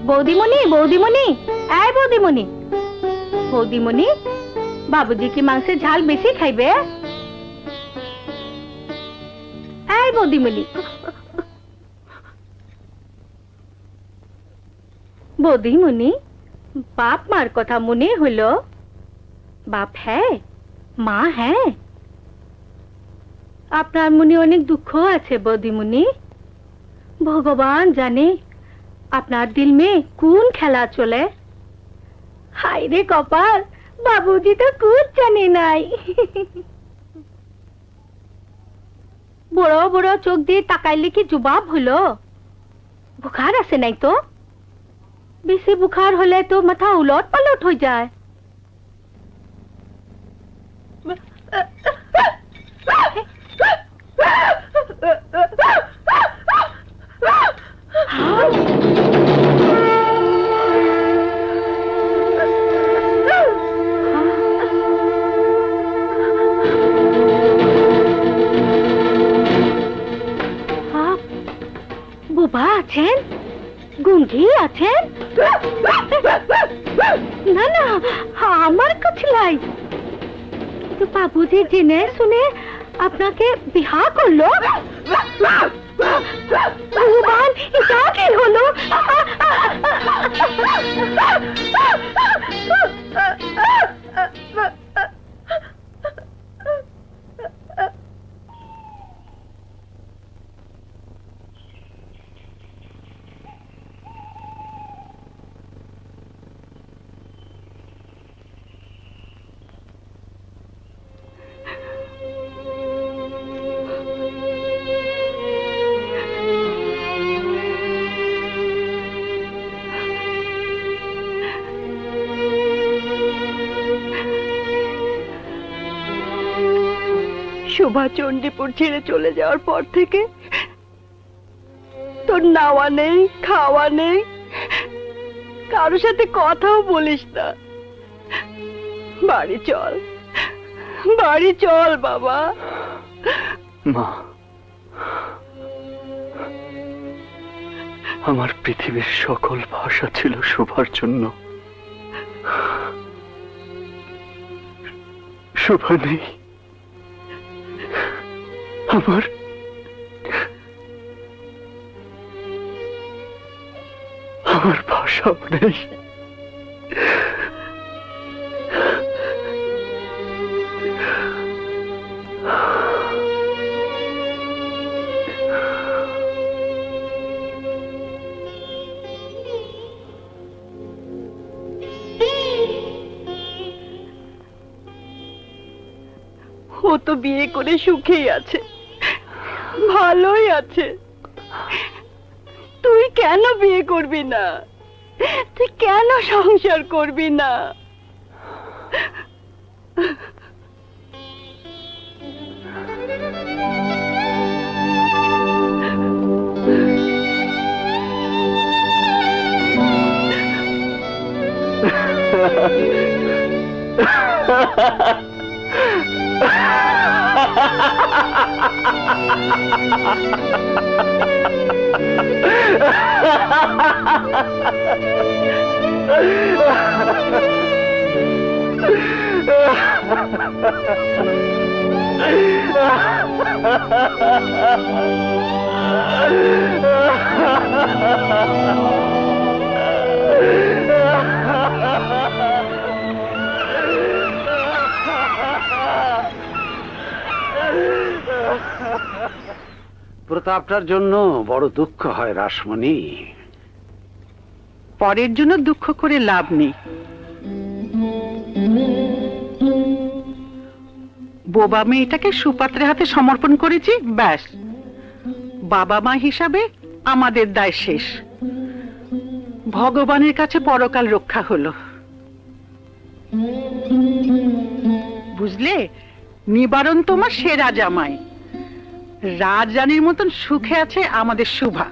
বৌদিমণি বৌদিমণি, এই বৌদিমণি, বৌদিমণি, বাবুজি কি মাংসের ঝাল বেশি খাইবে? এই বৌদিমণি, বৌদিমণি, বাপ মার কথা মনে হলো? বাপ হ্যাঁ, মা হ্যাঁ। আপনার মনে অনেক দুঃখ আছে বৌদিমণি। ভগবান জানে আপনার দিল মে কোন খেলা চলে। হায় রে কপাল, বাবুজি তো কুछ জানে নাই। বড় বড় চোখ দিয়ে তাকাইলে কি জবাব হলো? বুখার আছে নাই তো? বেশি বুখার হলে তো মাথা উলট পালট হয়ে যায়। বুবা আছেন? গুঙ্গি আছেন? না না, আমার কিছু নাই। তো বাবুজি জেনে শুনে আপনাকে বিবাহ করলো? ভগবান, এটা কি হলো? শোভা চণ্ডীপুর ছেড়ে চলে যাওয়ার পর থেকে তোর নাওয়া নেই, খাওয়া নেই, কারোর সাথে কথাও বলিস না। বাড়ি চল, বাড়ি চল বাবা। মা, আমার পৃথিবীর সকল ভাষা ছিল শোভার জন্য। শোভা নেই, আমার ভাষাও নেই। ও তো বিয়ে করে সুখেই আছে, ভালোই আছে। তুই কেন বিয়ে করবি না? তুই কেন সংসার করবি না? প্রতাপটার জন্য বড় দুঃখ হয় রাসমণি। পরের জন্য দুঃখ করে লাভ নেই। বোবা মেয়েটাকে সুপাত্রের হাতে সমর্পণ করেছি, ব্যাস। বাবা মা হিসাবে আমাদের দায় শেষ। ভগবানের কাছে পরকাল রক্ষা হলো। বুঝলে, নিবারণ তোমার সেরা জামাই। রাজরানীর মতন সুখে আছে আমাদের শুভা।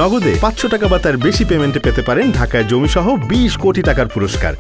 নগদে 500 টাকা বা তার বেশি পেমেন্টে পেতে পারেন ঢাকায় জমিসহ 20 কোটি টাকার পুরস্কার।